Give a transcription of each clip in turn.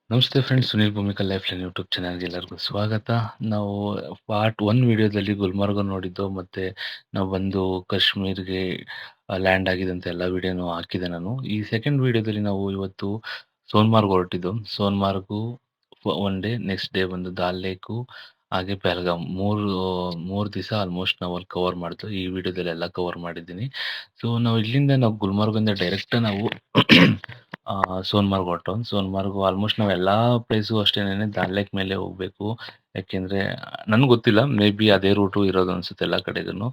ನಮಸ್ತೆ friends, Sunil Bhoomika life line YouTube ಚಾನಲ್‌ಗೆ ಎಲ್ಲರಿಗೂ ಸ್ವಾಗತ. ನಾವು ಪಾರ್ಟ್ 1 ವಿಡಿಯೋದಲ್ಲಿ ಗುಲ್ಮರ್ಗ ನೋಡಿದ್ದು, ಮತ್ತೆ ನಾವು ಬಂದು ಕಾಶ್ಮೀರ್‌ಗೆ ಲ್ಯಾಂಡ್ ಆಗಿದ್ದಂತ ಎಲ್ಲ ವಿಡಿಯೋನು ಹಾಕಿದೆ ನಾನು. ಈ ಸೆಕೆಂಡ್ ವಿಡಿಯೋದಲ್ಲಿ ನಾವು ಇವತ್ತು ಸೋನ್ಮಾರ್ಗ್ ಹೊರಟಿದ್ದು. Sonmarg one day, next day ಬಂದು ದಾಲ್ ಲೇಕು, ಹಾಗೆ ಪಹಲ್ಗಾಮ್ 3 ದಿವಸ ಆಲ್ಮೋಸ್ಟ್ ನಾವು ಅಲ್ಲಿ ಕವರ್ ಮಾಡಿದ್ವು. ಈ ವಿಡಿಯೋದಲ್ಲಿ ಎಲ್ಲ ಕವರ್ ಮಾಡಿದ್ದೀನಿ. ಸೊ ನಾವು ಇಲ್ಲಿಂದ ನಾವು ಗುಲ್ಮರ್ಗಿಂದ ಡೈರೆಕ್ಟ್ ನಾವು ಸೋನ್ಮಾರ್ಗ್ ಹೊರಟು. ಸೋನ್ಮಾರ್ಗ್ ಆಲ್ಮೋಸ್ಟ್ ನಾವು ಎಲ್ಲಾ ಪ್ಲೇಸು ಅಷ್ಟೇನೇನೆ ದಾಲ್ ಲೇಕ್ ಮೇಲೆ ಹೋಗ್ಬೇಕು. ಯಾಕೆಂದ್ರೆ ನನ್ಗೆ ಗೊತ್ತಿಲ್ಲ, ಮೇ ಬಿ ಅದೇ ರೂಟು ಇರೋದು ಅನ್ಸುತ್ತೆ ಎಲ್ಲ ಕಡೆಗೂನು.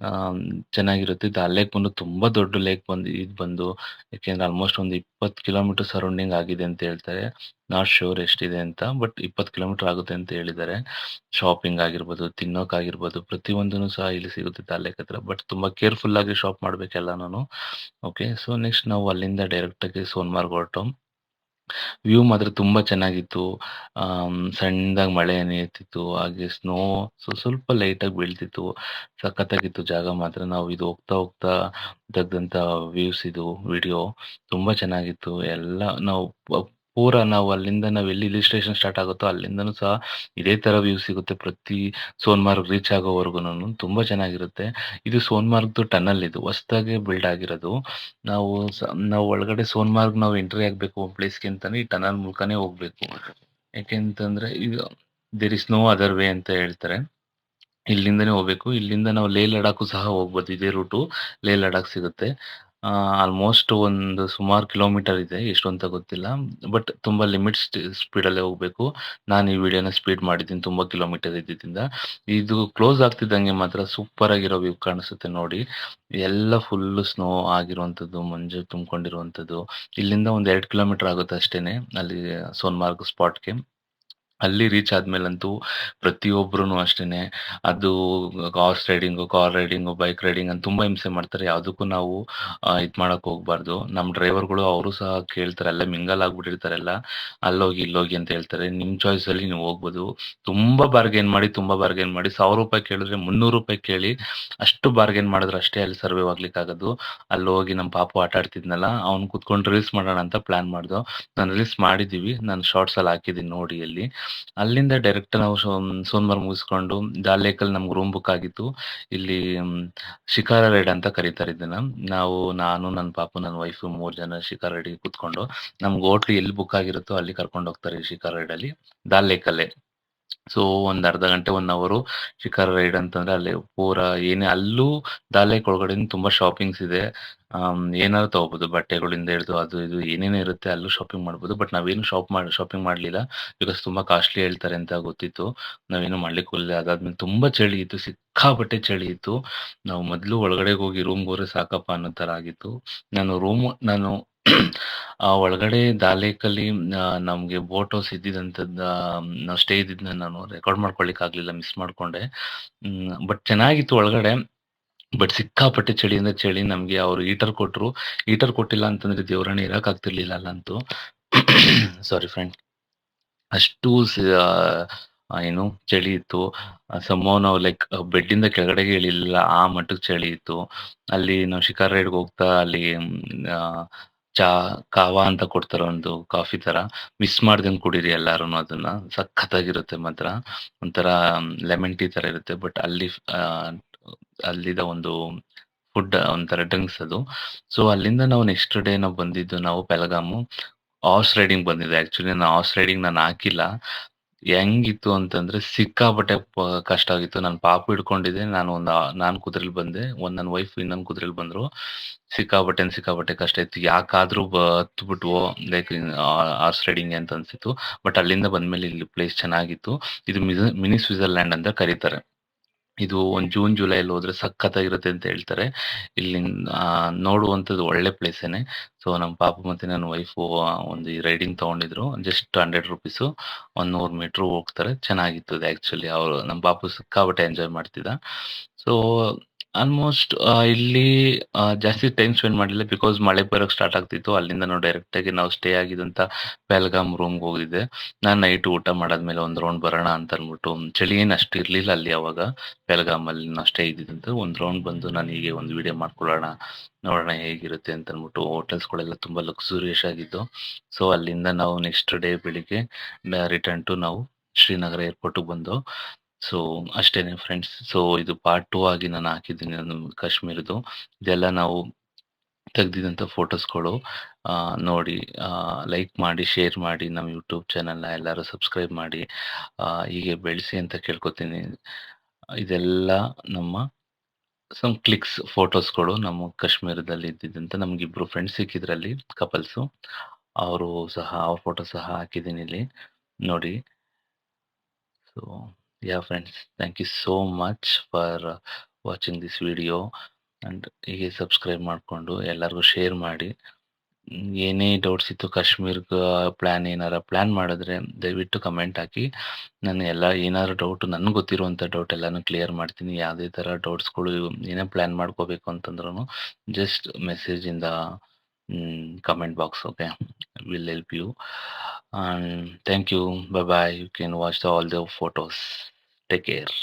ಆಮ್, ಚೆನ್ನಾಗಿರುತ್ತೆ. ದಾಲ್ ಲೇಕ್ ಬಂದು ತುಂಬಾ ದೊಡ್ಡ ಲೇಕ್ ಬಂದು ಇದು ಬಂದು, ಯಾಕೆಂದ್ರೆ ಆಲ್ಮೋಸ್ಟ್ ಒಂದು 20 ಕಿಲೋಮೀಟರ್ ಸರೌಂಡಿಂಗ್ ಆಗಿದೆ ಅಂತ ಹೇಳ್ತಾರೆ. ನಾಟ್ ಶೂರ್ ಎಷ್ಟಿದೆ ಅಂತ, ಬಟ್ 20 ಕಿಲೋಮೀಟರ್ ಆಗುತ್ತೆ ಅಂತ ಹೇಳಿದ್ದಾರೆ. ಶಾಪಿಂಗ್ ಆಗಿರ್ಬೋದು, ತಿನ್ನೋಕ್ಕಾಗಿರ್ಬೋದು, ಪ್ರತಿಯೊಂದೂ ಸಹ ಇಲ್ಲಿ ಸಿಗುತ್ತೆ ದಾಲ್ ಲೇಕ್ ಹತ್ರ. ಬಟ್ ತುಂಬಾ ಕೇರ್ಫುಲ್ ಆಗಿ ಶಾಪ್ ಮಾಡ್ಬೇಕೆಲ್ಲಾನುನು. ಓಕೆ. ಸೊ ನೆಕ್ಸ್ಟ್ ನಾವು ಅಲ್ಲಿಂದ ಡೈರೆಕ್ಟ್ ಆಗಿ ಸೋನ್ಮಾರ್ಗ್ ಹೊರಟು. ವ್ಯೂ ಮಾತ್ರ ತುಂಬಾ ಚೆನ್ನಾಗಿತ್ತು. ಸಣ್ಣದಾಗಿ ಮಳೆ ನೀರ್ತಿತ್ತು. ಹಾಗೆ ಸ್ನೋ ಸ್ವಲ್ಪ ಲೈಟಾಗಿ ಬೀಳ್ತಿತ್ತು. ಸಖತ್ತಾಗಿತ್ತು ಜಾಗ ಮಾತ್ರ. ನಾವು ಇದು ಹೋಗ್ತಾ ಹೋಗ್ತಾ ತೆಗ್ದಂತ ವ್ಯೂಸ್ ಇದು ವಿಡಿಯೋ ತುಂಬಾ ಚೆನ್ನಾಗಿತ್ತು. ಎಲ್ಲ ನಾವು ಪೂರಾ ನಾವು ಅಲ್ಲಿಂದ ನಾವು ಎಲ್ಲಿ ಹಿಲ್ ಸ್ಟೇಷನ್ ಸ್ಟಾರ್ಟ್ ಆಗುತ್ತೋ ಅಲ್ಲಿಂದನೂ ಸಹ ಇದೇ ತರ ವ್ಯೂ ಸಿಗುತ್ತೆ ಪ್ರತಿ ಸೋನ್ಮಾರ್ಗ್ ರೀಚ್ ಆಗೋವರೆಗೂನು. ತುಂಬಾ ಚೆನ್ನಾಗಿರುತ್ತೆ. ಇದು ಸೋನ್ಮಾರ್ಗ್‌ದು ಟನಲ್, ಇದು ಹೊಸದಾಗಿ ಬಿಲ್ಡ್ ಆಗಿರೋದು. ನಾವು ನಾವು ಒಳಗಡೆ ಸೋನ್ಮಾರ್ಗ್ ನಾವು ಎಂಟ್ರಿ ಆಗ್ಬೇಕು ಪ್ಲೇಸ್‌ಗೆ ಅಂತಾನೆ ಈ ಟನಲ್ ಮೂಲಕನೇ ಹೋಗ್ಬೇಕು. ಯಾಕೆಂತಂದ್ರೆ ಈಗ there is no other way ಅಂತ ಹೇಳ್ತಾರೆ. ಇಲ್ಲಿಂದನೇ ಹೋಗ್ಬೇಕು. ಇಲ್ಲಿಂದ ನಾವು ಲೇಹ್ ಲಡಾಖು ಸಹ ಹೋಗ್ಬೋದು. ಇದೇ ರೂಟು ಲೇಹ್ ಲಡಾಖ್ ಸಿಗುತ್ತೆ. ಆಲ್ಮೋಸ್ಟ್ ಒಂದು ಸುಮಾರು ಕಿಲೋಮೀಟರ್ ಇದೆ. ಎಷ್ಟು ಅಂತ ಗೊತ್ತಿಲ್ಲ. ಬಟ್ ತುಂಬಾ ಲಿಮಿಟ್ ಸ್ಪೀಡಲ್ಲೇ ಹೋಗ್ಬೇಕು. ನಾನು ಈ ವಿಡಿಯೋನ ಸ್ಪೀಡ್ ಮಾಡಿದ್ದೀನಿ ತುಂಬಾ ಕಿಲೋಮೀಟರ್ ಇದ್ದಿದ್ರಿಂದ. ಇದು ಕ್ಲೋಸ್ ಆಗ್ತಿದ್ದಂಗೆ ಮಾತ್ರ ಸೂಪರ್ ಆಗಿರೋ ವ್ಯೂ ಕಾಣಿಸುತ್ತೆ ನೋಡಿ. ಎಲ್ಲ ಫುಲ್ಲು ಸ್ನೋ ಆಗಿರುವಂಥದ್ದು, ಮಂಜು ತುಂಬ್ಕೊಂಡಿರುವಂಥದ್ದು. ಇಲ್ಲಿಂದ ಒಂದು 2 ಕಿಲೋಮೀಟರ್ ಆಗುತ್ತೆ ಅಷ್ಟೇನೆ ಅಲ್ಲಿ ಸೋನ್ಮಾರ್ಗ್ ಸ್ಪಾಟ್‌ಗೆ. ಅಲ್ಲಿ ರೀಚ್ ಆದ್ಮೇಲಂತೂ ಪ್ರತಿಯೊಬ್ರುನು ಅಷ್ಟೇನೆ, ಅದು horse riding, car riding, bike riding ಅಂತ ತುಂಬಾ ಹಿಂಸೆ ಮಾಡ್ತಾರೆ. ಯಾವ್ದಕ್ಕೂ ನಾವು ಇದ್ ಮಾಡಕ್ ಹೋಗ್ಬಾರ್ದು. ನಮ್ ಡ್ರೈವರ್‌ಗಳು ಅವರು ಸಹ ಕೇಳ್ತಾರೆ. ಅಲ್ಲೇ ಮಿಂಗಲ್ ಆಗ್ಬಿಟ್ಟಿರ್ತಾರೆ ಎಲ್ಲ. ಅಲ್ಲೋಗಿ, ಇಲ್ಲೋಗಿ ಅಂತ ಹೇಳ್ತಾರೆ. ನಿಮ್ ಚಾಯ್ಸ್ ಅಲ್ಲಿ ನೀವು ಹೋಗ್ಬೋದು. ತುಂಬಾ ಬಾರ್ಗೇನ್ ಮಾಡಿ ₹1000 ಕೇಳಿದ್ರೆ ₹300 ಕೇಳಿ, ಅಷ್ಟು ಬಾರ್ಗೇನ್ ಮಾಡಿದ್ರೆ ಅಷ್ಟೇ ಅಲ್ಲಿ ಸರ್ವೈವ್ ಆಗ್ಲಿಕ್ಕಾಗೋದು. ಅಲ್ಲೋಗಿ ನಮ್ ಪಾಪು ಆಟ ಆಡ್ತಿದ್ನಲ್ಲ, ಅವ್ನು ಕೂತ್ಕೊಂಡು ರೀಲ್ಸ್ ಮಾಡೋಣ ಅಂತ ಪ್ಲಾನ್ ಮಾಡ್ದೋ. ನಾನು ರೀಲ್ಸ್ ಮಾಡಿದೀವಿ. ನಾನು ಶಾರ್ಟ್ಸ್ ಅಲ್ಲಿ ಹಾಕಿದೀನಿ ನೋಡಿ ಅಲ್ಲಿ. ಅಲ್ಲಿಂದ ಡೈರೆಕ್ಟ್ ನಾವು ಸೋನ್ಮಾರ್ಗ್ ಮುಗಿಸ್ಕೊಂಡು ದಾಲ್ ಲೇಕಲ್ಲಿ ನಮ್ಗೆ ರೂಮ್ ಬುಕ್ ಆಗಿತ್ತು. ಇಲ್ಲಿ ಶಿಕಾರ ರೈಡ್ ಅಂತ ಕರೀತಾರೆ ಇದನ್ನ. ನಾನು, ನನ್ನ ಪಾಪು, ನನ್ನ ವೈಫು 3 ಜನ ಶಿಕಾರ ರೈಡ್‌ಗೆ ಕೂತ್ಕೊಂಡು, ನಮ್ಗೆ ಹೋಟ್ಲು ಎಲ್ಲಿ ಬುಕ್ ಆಗಿರುತ್ತೋ ಅಲ್ಲಿ ಕರ್ಕೊಂಡು ಹೋಗ್ತಾರೆ ಈ ಶಿಕಾರ ರೈಡಲ್ಲಿ, ದಾಲ್ ಲೇಕಲ್ಲೇ. ಸೊ ಒಂದ್ ಅರ್ಧ ಗಂಟೆ, 1 ಅವರು ಶಿಕಾರ್ ರೈಡ್ ಅಂತಂದ್ರೆ ಅಲ್ಲಿ ಪೂರಾ ಏನೇ ಅಲ್ಲೂ ದಾಲ್ ಲೇಕ್ ಒಳಗಡೆನು ತುಂಬಾ ಶಾಪಿಂಗ್ಸ್ ಇದೆ. ಏನಾದ್ರು ತಗೋಬಹುದು. ಬಟ್ಟೆಗಳಿಂದ ಹಿಡಿದು ಅದು ಇದು ಏನೇನೋ ಇರುತ್ತೆ, ಅಲ್ಲೂ ಶಾಪಿಂಗ್ ಮಾಡ್ಬೋದು. ಬಟ್ ನಾವೇನು ಶಾಪಿಂಗ್ ಮಾಡ್ಲಿಲ್ಲ. ಬಿಕಾಸ್ ತುಂಬಾ ಕಾಸ್ಟ್ಲಿ ಹೇಳ್ತಾರೆ ಅಂತ ಗೊತ್ತಿತ್ತು. ನಾವೇನು ಮಾಡ್ಲಿಕ್ಕೆ ಹೋಗ್ಲಿಲ್ಲ. ಅದಾದ್ಮೇಲೆ ತುಂಬಾ ಚಳಿ ಇತ್ತು, ಸಿಕ್ಕಾಪಟ್ಟೆ ಚಳಿ ಇತ್ತು. ನಾವು ಮೊದ್ಲು ಒಳಗಡೆಗೆ ಹೋಗಿ ರೂಮ್‌ಗೆ ಹೋದ್ರೆ ಸಾಕಪ್ಪ ಅನ್ನೋ ತರ ಆಗಿತ್ತು. ನಾನು ಒಳಗಡೆ ದಾಲ್ ಲೇಕಲ್ಲಿ ನಮ್ಗೆ ಬೋಟ್ ಹೌಸ್ ಇದ್ದಿದಂತದ್ದ, ನಾವು ಸ್ಟೇ ಇದ್ದಿದ್ನ ನಾನು ರೆಕಾರ್ಡ್ ಮಾಡ್ಕೊಳ್ಳಿಕ್ ಆಗ್ಲಿಲ್ಲ, ಮಿಸ್ ಮಾಡ್ಕೊಂಡೆ. ಬಟ್ ಚೆನ್ನಾಗಿತ್ತು ಒಳಗಡೆ. ಬಟ್ ಸಿಕ್ಕಾಪಟ್ಟೆ ಚಳಿ ಅಂದ್ರೆ ಚಳಿ. ನಮ್ಗೆ ಅವ್ರು ಹೀಟರ್ ಕೊಟ್ರು. ಹೀಟರ್ ಕೊಟ್ಟಿಲ್ಲ ಅಂತಂದ್ರೆ ದೇವ್ರಾಣೆ ಇರಕ್ ಆಗ್ತಿರ್ಲಿಲ್ಲ ಅಲ್ಲಂತೂ. ಸಾರಿ ಫ್ರೆಂಡ್. ಅಷ್ಟು ಏನು ಚಳಿ ಇತ್ತು. ಸಮ್‌ಹೌ ನಾವು ಲೈಕ್ ಬೆಡ್ಡಿಂದ ಕೆಳಗಡೆಗೆ ಇಳಿಲಿಲ್ಲ, ಆ ಮಟ್ಟಕ್ಕೆ ಚಳಿ ಇತ್ತು. ಅಲ್ಲಿ ನಾವು ಶಿಕಾರ್ ರೈಡ್‌ಗೆ ಹೋಗ್ತಾ ಅಲ್ಲಿ ಆಹ್, ಚಾ ಕಾವಾ ಅಂತ ಕೊಡ್ತಾರೆ, ಒಂದು ಕಾಫಿ ತರ. ಮಿಸ್ ಮಾಡ್ದಂಗ್ ಕುಡೀರಿ ಎಲ್ಲಾರುನು ಅದನ್ನ. ಸಖತ್ತಾಗಿರುತ್ತೆ ಮಾತ್ರ. ಒಂಥರ ಲೆಮನ್ ಟೀ ತರ ಇರುತ್ತೆ. ಬಟ್ ಅಲ್ಲಿ ಅಲ್ಲಿದ ಒಂದು ಫುಡ್ ಒಂಥರ ಡ್ರಿಂಕ್ಸ್ ಅದು. ಸೊ ಅಲ್ಲಿಂದ ನಾವು ನೆಕ್ಸ್ಟ್ ಡೇ ನಾವು ಬಂದಿದ್ದು ನಾವು ಪೆಹಲ್ಗಾಮು. ಹಾರ್ಸ್ ರೈಡಿಂಗ್ ಬಂದಿದೆ. ಆಕ್ಚುಲಿ ನಾನು ಹಾರ್ಸ್ ರೈಡಿಂಗ್ ನಾನು ಹಾಕಿಲ್ಲ. ಹೆಂಗಿತ್ತು ಅಂತಂದ್ರೆ ಸಿಕ್ಕಾಪಟ್ಟೆ ಕಷ್ಟ ಆಗಿತ್ತು. ನಾನು ಪಾಪು ಹಿಡ್ಕೊಂಡಿದ್ದೆ. ನಾನು ಕುದುರೆಲಿ ಬಂದೆ. ನನ್ನ ವೈಫ್ ಇನ್ನೊಂದು ಕುದುರೆಲಿ ಬಂದ್ರು. ಸಿಕ್ಕಾಪಟ್ಟೆ ಕಷ್ಟ ಇತ್ತು. ಯಾಕಾದ್ರೂ ಹತ್ಬಿಟ್ವೋ ಲೈಕ್ ಹಾರ್ಸ್ ರೈಡಿಂಗ್ ಅಂತ ಅನ್ಸಿತ್ತು. ಬಟ್ ಅಲ್ಲಿಂದ ಬಂದ್ಮೇಲೆ ಇಲ್ಲಿ ಪ್ಲೇಸ್ ಚೆನ್ನಾಗಿತ್ತು. ಇದು ಮಿನಿ ಸ್ವಿಟ್ಜರ್ಲ್ಯಾಂಡ್ ಅಂತ ಕರೀತಾರೆ. ಇದು ಒಂದು ಜೂನ್, ಜುಲೈಯಲ್ಲಿ ಹೋದ್ರೆ ಸಖತ್ತಾಗಿರುತ್ತೆ ಅಂತ ಹೇಳ್ತಾರೆ. ನೋಡುವಂಥದ್ದು ಒಳ್ಳೆ ಪ್ಲೇಸೇನೆ. ಸೊ ನಮ್ಮ ಪಾಪು ಮತ್ತೆ ನನ್ನ ವೈಫು ಒಂದು ರೈಡಿಂಗ್ ತಗೊಂಡಿದ್ರು. ಜಸ್ಟ್ ₹100, ಒಂದು 100 ಮೀಟರ್ ಹೋಗ್ತಾರೆ. ಚೆನ್ನಾಗಿತ್ತು ಅದು ಆಕ್ಚುಲಿ. ನಮ್ಮ ಪಾಪು ಸಿಕ್ಕಾಪಟ್ಟೆ ಎಂಜಾಯ್ ಮಾಡ್ತಿದ್ದ. ಸೊ ಆಲ್ಮೋಸ್ಟ್ ಇಲ್ಲಿ ಜಾಸ್ತಿ ಟೈಮ್ ಸ್ಪೆಂಡ್ ಮಾಡಿಲ್ಲ ಬಿಕಾಸ್ ಮಳೆ ಬರೋಕ್ ಸ್ಟಾರ್ಟ್ ಆಗ್ತಿತ್ತು. ಅಲ್ಲಿಂದ ನಾವು ಡೈರೆಕ್ಟಾಗಿ ನಾವು ಸ್ಟೇ ಆಗಿದ್ದಂತ ಪಹಲ್ಗಾಮ್ ರೂಮ್‌ಗೆ ಹೋಗಿದ್ದೆ. ನಾನು ನೈಟ್ ಊಟ ಮಾಡಾದ್ಮೇಲೆ ಒಂದು ರೌಂಡ್ ಬರೋಣ ಅಂತ ಅನ್ಬಿಟ್ಟು ಚಳಿ ಏನ್ ಅಷ್ಟು ಇರ್ಲಿಲ್ಲ ಅಲ್ಲಿ ಅವಾಗ. ಪಹಲ್ಗಾಮಲ್ಲಿ ನಾವು ಸ್ಟೇ ಇದ್ದಿದ್ದು. ಒಂದು ರೌಂಡ್ ಬಂದು ನಾನು ಹೀಗೆ ಒಂದು ವಿಡಿಯೋ ಮಾಡ್ಕೊಳ್ಳೋಣ, ನೋಡೋಣ ಹೇಗಿರುತ್ತೆ ಅಂತ ಅನ್ಬಿಟ್ಟು ಹೋಟೆಲ್ಸ್‌ಗಳೆಲ್ಲ ತುಂಬಾ ಲಕ್ಸುರಿಯಸ್ ಆಗಿದ್ದು. ಸೊ ಅಲ್ಲಿಂದ ನಾವು ನೆಕ್ಸ್ಟ್ ಡೇ ಬೆಳಿಗ್ಗೆ ರಿಟರ್ನ್ ಟು ನಾವು ಶ್ರೀನಗರ ಏರ್‌ಪೋರ್ಟ್‌ಗೆ ಬಂದು. ಸೊ ಅಷ್ಟೇನೆ ಫ್ರೆಂಡ್ಸ್. ಸೊ ಇದು ಪಾರ್ಟ್ 2 ಆಗಿ ನಾನು ಹಾಕಿದ್ದೀನಿ ನಾನು ಕಾಶ್ಮೀರದ್ದು. ಇದೆಲ್ಲ ನಾವು ತೆಗ್ದಿದಂಥ ಫೋಟೋಸ್‌ಗಳು. ನೋಡಿ ಲೈಕ್ ಮಾಡಿ, ಶೇರ್ ಮಾಡಿ, ನಮ್ಮ ಯೂಟ್ಯೂಬ್ ಚಾನಲ್‌ನ ಎಲ್ಲರೂ ಸಬ್ಸ್ಕ್ರೈಬ್ ಮಾಡಿ, ಹೀಗೆ ಬೆಳೆಸಿ ಅಂತ ಕೇಳ್ಕೊತೀನಿ. ಇದೆಲ್ಲ ನಮ್ಮ ಸಮ್ ಕ್ಲಿಕ್ಸ್ ಫೋಟೋಸ್‌ಗಳು ನಮ್ಮ ಕಾಶ್ಮೀರದಲ್ಲಿ ಇದ್ದಿದ್ದಂತ ನಮ್ಗಿಬ್ರು ಫ್ರೆಂಡ್ಸ್ ಸಿಕ್ಕಿದ್ರಲ್ಲಿ ಕಪಲ್ಸು. ಅವರು ಸಹ ಅವ್ರ ಫೋಟೋ ಸಹ ಹಾಕಿದ್ದೀನಿ ಇಲ್ಲಿ ನೋಡಿ. So yeah friends, thank you so much for watching this video and ಹೀಗೆ ಸಬ್ಸ್ಕ್ರೈಬ್ ಮಾಡ್ಕೊಂಡು ಎಲ್ಲರಿಗೂ ಶೇರ್ ಮಾಡಿ. ಏನೇ ಡೌಟ್ಸ್ ಇತ್ತು ಕಾಶ್ಮೀರ್‌ಗ ಏನಾರ ಪ್ಲಾನ್ ಮಾಡಿದ್ರೆ ದಯವಿಟ್ಟು ಕಮೆಂಟ್ ಹಾಕಿ. ನಾನು ಎಲ್ಲ ಏನಾದ್ರು ಡೌಟ್ ನನ್ಗೆ ಗೊತ್ತಿರುವಂಥ ಡೌಟ್ ಎಲ್ಲಾನು ಕ್ಲಿಯರ್ ಮಾಡ್ತೀನಿ. ಯಾವುದೇ ಥರ ಡೌಟ್ಸ್‌ಗಳು ಏನೇ ಪ್ಲಾನ್ ಮಾಡ್ಕೋಬೇಕು ಅಂತಂದ್ರೂ just message in the comment box. Okay, will help you and thank you. Bye bye. You can watch all the photos. Take care.